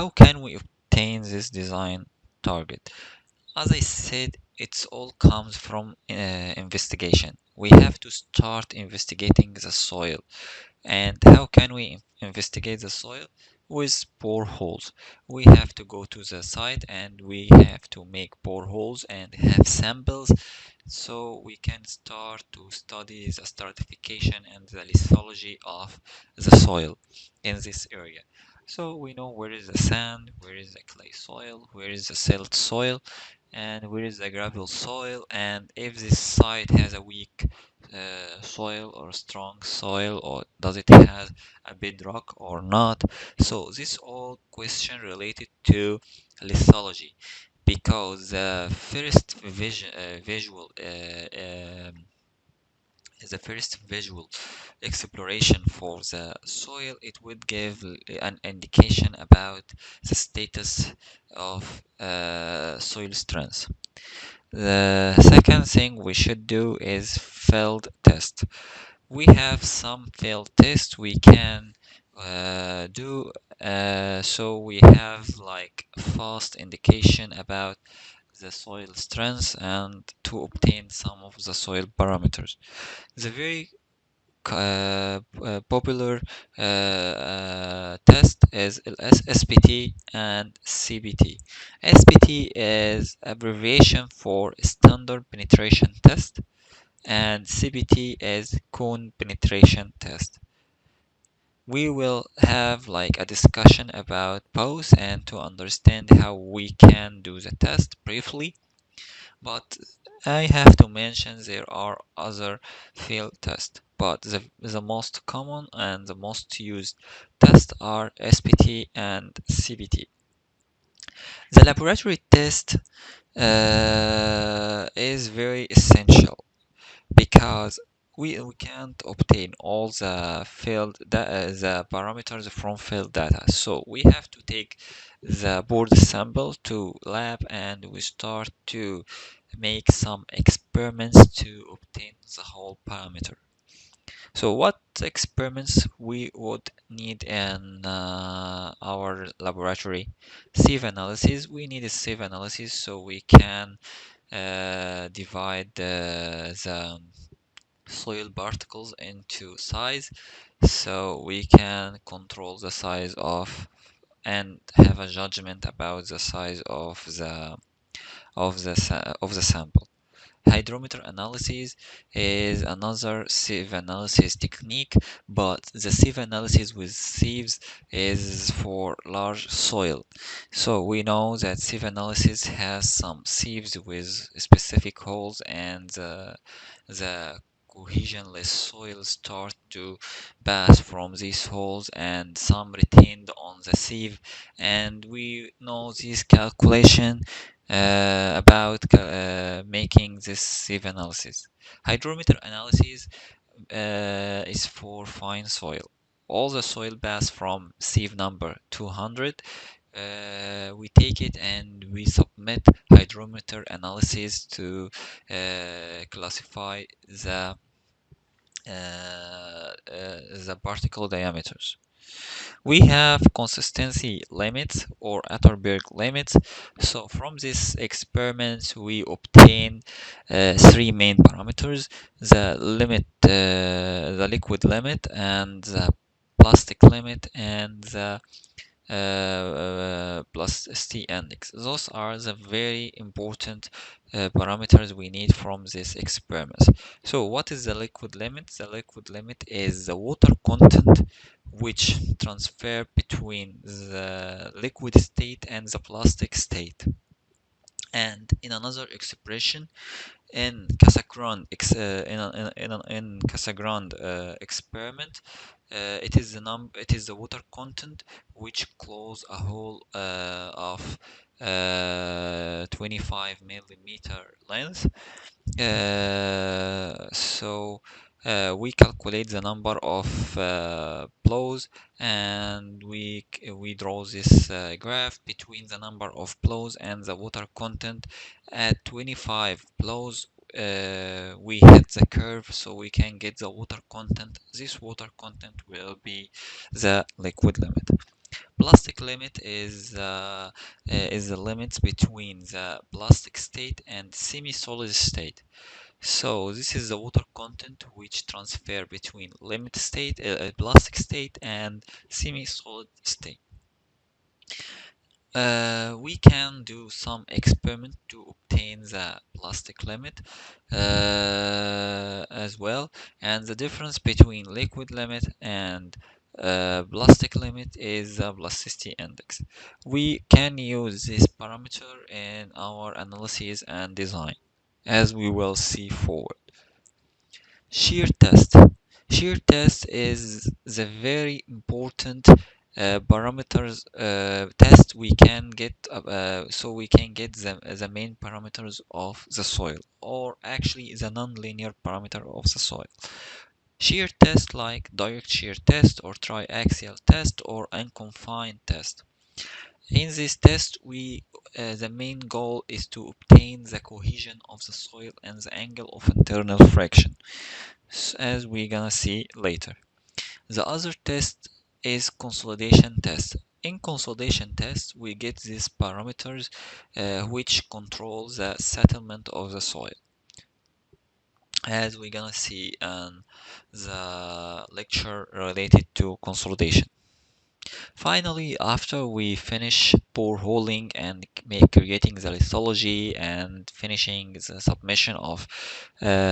how can we obtain this design target? As I said, it's all comes from investigation. We have to start investigating the soil. And how can we investigate the soil? With boreholes. We have to go to the site and we have to make boreholes and have samples so we can start to study the stratification and the lithology of the soil in this area. So we know where is the sand, where is the clay soil, where is the silt soil, and where is the gravel soil, and if this site has a weak soil or strong soil, or does it have a bedrock or not. So this all question related to lithology, because the first visual exploration for the soil, it would give an indication about the status of soil strength. The second thing we should do is field test. We have some field tests we can do, so we have like fast indication about the soil strength and to obtain some of the soil parameters. The very popular test is SPT and CBT. SPT is abbreviation for Standard Penetration Test, and CBT is Cone Penetration Test. We will have like a discussion about both and to understand how we can do the test briefly. But I have to mention there are other field tests, but the most common and the most used tests are SPT and CBT. The laboratory test is very essential because we can't obtain all the the parameters from field data. So we have to take the board sample to lab and we start to make some experiments to obtain the whole parameter. So what experiments we would need in our laboratory? Sieve analysis. We need a sieve analysis so we can divide the soil particles into size, so we can control the size of and have a judgment about the size of the sample. Hydrometer analysis is another sieve analysis technique, but the sieve analysis with sieves is for large soil. So we know that sieve analysis has some sieves with specific holes, and the cohesionless soil start to pass from these holes and some retained on the sieve, and we know this calculation about making this sieve analysis. Hydrometer analysis is for fine soil. All the soil pass from sieve number 200. We take it and we submit hydrometer analysis to classify the particle diameters. We have consistency limits or Atterberg limits. So from this experiment, we obtain three main parameters: the liquid limit, and the plastic limit, and the plus ST index. Those are the very important parameters we need from this experiment. So what is the liquid limit? The liquid limit is the water content which transfer between the liquid state and the plastic state. And in another expression, in Casagrande experiment, it is the water content which close a hole of 25 millimeter length. We calculate the number of blows, and we draw this graph between the number of blows and the water content. At 25 blows, we hit the curve, so we can get the water content. This water content will be the liquid limit. Plastic limit is the limit between the plastic state and semi-solid state. So this is the water content which transfer between limit state, plastic state, and semi-solid state. We can do some experiment to obtain the plastic limit as well, and the difference between liquid limit and plastic limit is the plasticity index. We can use this parameter in our analysis and design, as we will see forward. Shear test. Shear test is the very important parameters test we can get so we can get the main parameters of the soil, or actually the non-linear parameter of the soil. Shear test like direct shear test or triaxial test or unconfined test. In this test, the main goal is to obtain the cohesion of the soil and the angle of internal friction, as we're gonna see later. The other test is consolidation test. In consolidation test, we get these parameters which control the settlement of the soil, as we're gonna see in the lecture related to consolidation. Finally, after we finish boreholing and creating the lithology and finishing the submission of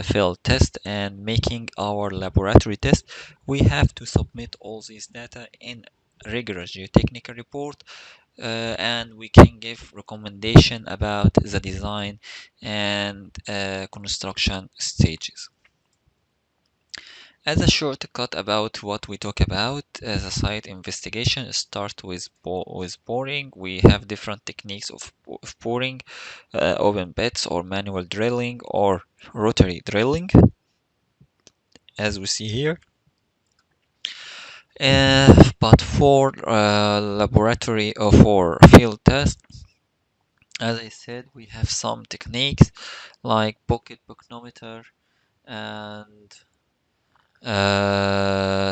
field test and making our laboratory test, we have to submit all these data in rigorous geotechnical report, and we can give recommendation about the design and construction stages. As a shortcut about what we talk about, as a site investigation, start with boring. We have different techniques of boring, open pits or manual drilling or rotary drilling, as we see here. But for laboratory or for field test, as I said, we have some techniques like pocket pacnometer and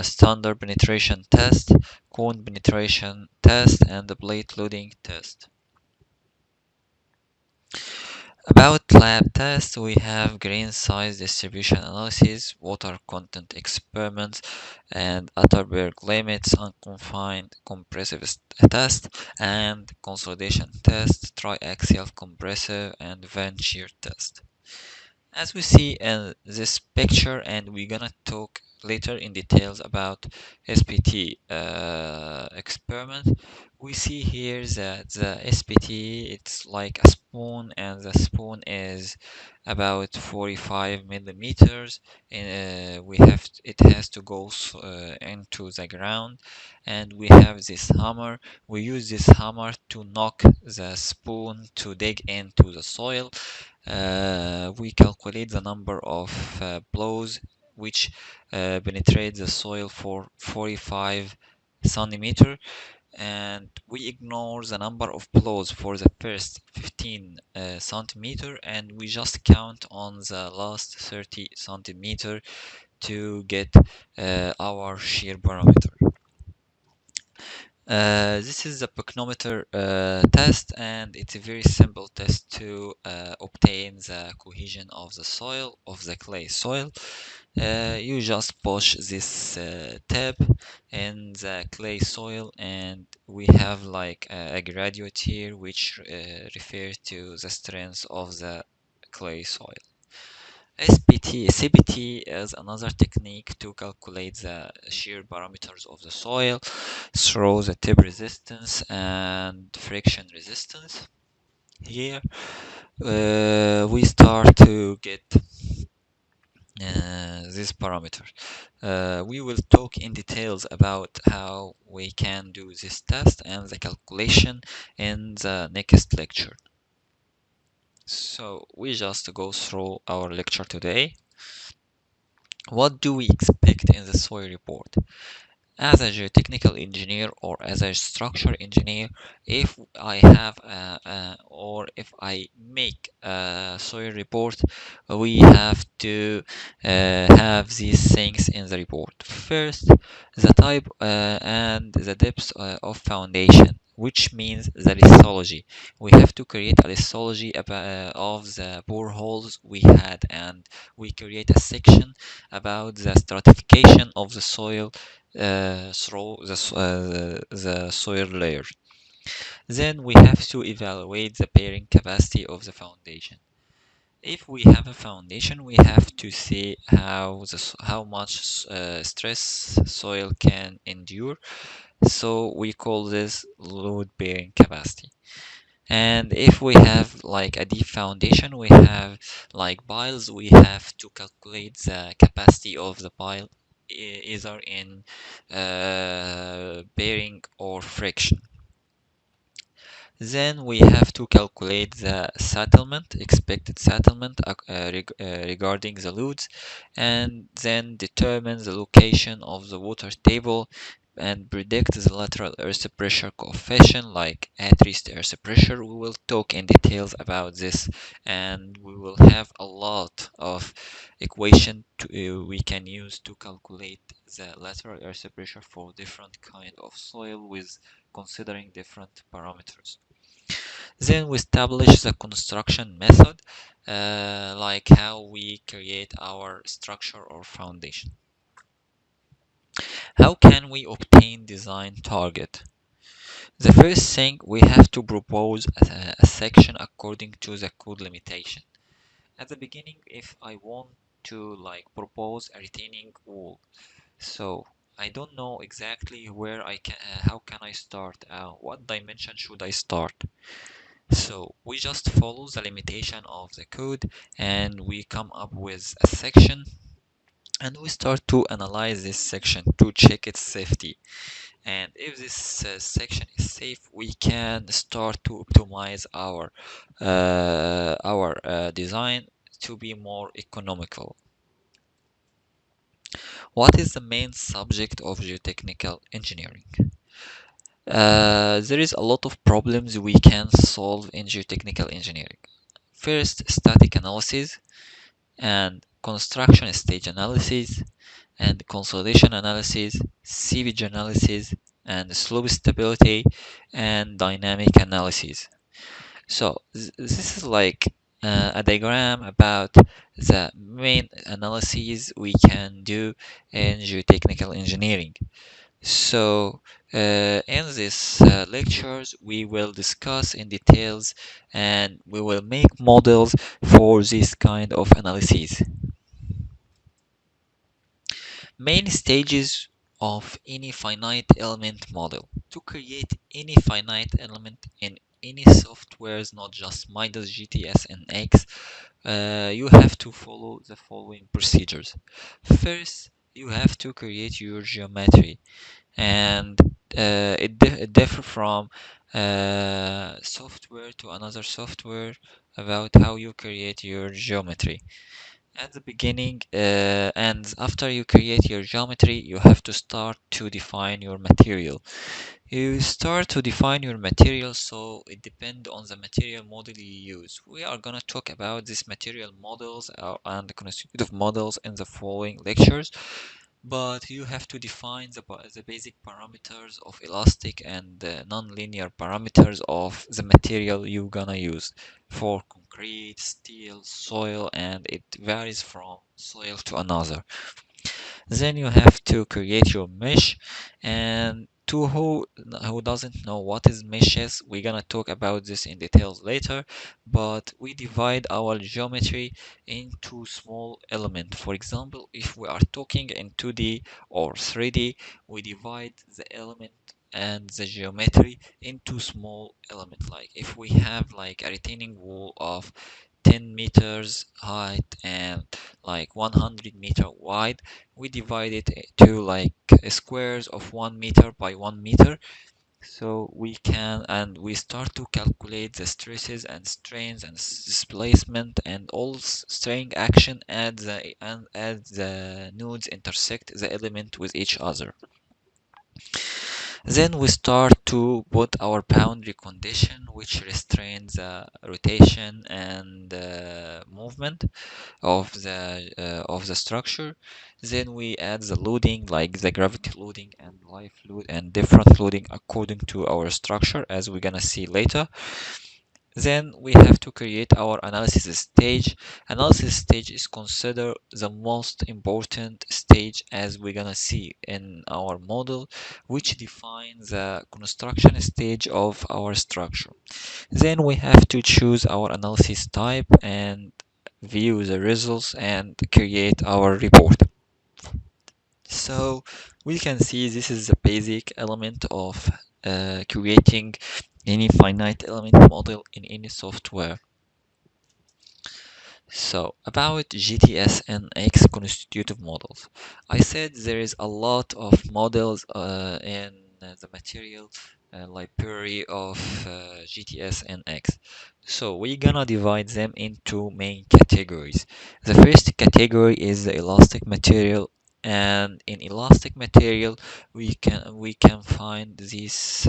standard penetration test, cone penetration test, and the plate loading test. About lab tests, we have grain size distribution analysis, water content experiments, and Atterberg limits, unconfined compressive test, and consolidation test, triaxial compressive, and vent shear test. As we see in this picture, and we're gonna talk later in details about SPT experiment, we see here that the SPT, it's like a spoon, and the spoon is about 45 millimeters, and it has to go into the ground, and we have this hammer. We use this hammer to knock the spoon to dig into the soil. We calculate the number of blows which penetrate the soil for 45 centimeter, and we ignore the number of blows for the first 15 centimeter, and we just count on the last 30 centimeter to get our shear parameter. This is the pacnometer test, and it's a very simple test to obtain the cohesion of the soil, of the clay soil. You just push this tab in the clay soil, and we have like a graduate here which refers to the strength of the clay soil. CPT is another technique to calculate the shear parameters of the soil through the tip resistance and friction resistance. Here we start to get this parameter. We will talk in details about how we can do this test and the calculation in the next lecture. So we just go through our lecture today. What do we expect in the soil report? As a geotechnical engineer or as a structure engineer, if I have or if I make a soil report, we have to have these things in the report. First, the type and the depth of foundation, which means the lithology. We have to create a lithology of the boreholes we had, and we create a section about the stratification of the soil through the soil layer. Then we have to evaluate the bearing capacity of the foundation. If we have a foundation, we have to see how much stress soil can endure. So we call this load bearing capacity. And if we have like a deep foundation, we have like piles, we have to calculate the capacity of the pile either in bearing or friction. Then we have to calculate the settlement, expected settlement regarding the loads, and then determine the location of the water table and predict the lateral earth pressure coefficient like at rest earth pressure. We will talk in details about this, and we will have a lot of equation we can use to calculate the lateral earth pressure for different kind of soil with considering different parameters. Then we establish the construction method, like how we create our structure or foundation. How can we obtain design target? The first thing, we have to propose a section according to the code limitation. At the beginning, if I want to like propose a retaining wall, so I don't know exactly where I can, how can I start? What dimension should I start? So we just follow the limitation of the code and we come up with a section, and we start to analyze this section to check its safety. And if this section is safe, we can start to optimize our design to be more economical. What is the main subject of geotechnical engineering? There is a lot of problems we can solve in geotechnical engineering. First, static analysis and construction stage analysis and consolidation analysis, seepage analysis, and slope stability and dynamic analysis. So this is like a diagram about the main analyses we can do in geotechnical engineering. So in this lectures, we will discuss in details and we will make models for this kind of analyses. Main stages of any finite element model. To create any finite element in any softwares, not just Midas, GTS, NX, you have to follow the following procedures. First, you have to create your geometry, and it differs from software to another software about how you create your geometry. At the beginning and after you create your geometry, you have to start to define your material. You start to define your material, so it depends on the material model you use. We are gonna talk about these material models and the constitutive models in the following lectures, but you have to define the basic parameters of elastic and non-linear parameters of the material you're gonna use for concrete, steel, soil, and it varies from soil to another. Then you have to create your mesh, and to who doesn't know what is meshes, we're gonna talk about this in details later, but we divide our geometry into small elements. For example, if we are talking in 2D or 3D, we divide the element and the geometry into small elements. Like if we have like a retaining wall of 10 meters height and like 100-meter wide, we divide it to like squares of 1 meter by 1 meter, so we can, and we start to calculate the stresses and strains and displacement and all strain action as the nodes intersect the element with each other. Then we start to put our boundary condition, which restrains the rotation and movement of the structure. Then we add the loading, like the gravity loading and life load and different loading according to our structure, as we're gonna see later. Then we have to create our analysis stage. Analysis stage is considered the most important stage, as we're gonna see in our model, which defines the construction stage of our structure. Then we have to choose our analysis type and view the results and create our report. So we can see this is the basic element of creating any finite element model in any software. So about GTS NX constitutive models. I said there is a lot of models in the material library of GTS NX. So we're gonna divide them into main categories. The first category is the elastic material, and in elastic material we can find these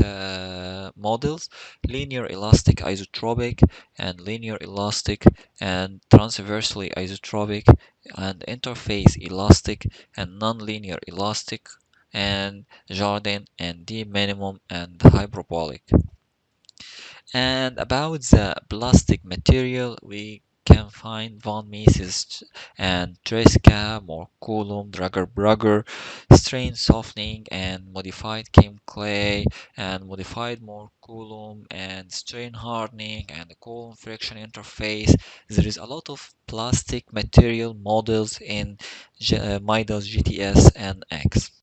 models: linear elastic isotropic and linear elastic and transversely isotropic and interface elastic and nonlinear elastic and Jordan and D minimum and hyperbolic. And about the plastic material, we can find von Mises and Tresca, more Coulomb, Drager-Brugger, strain softening and modified Kim Clay and modified more Coulomb and strain hardening and the Coulomb friction interface. There is a lot of plastic material models in Midas GTS NX.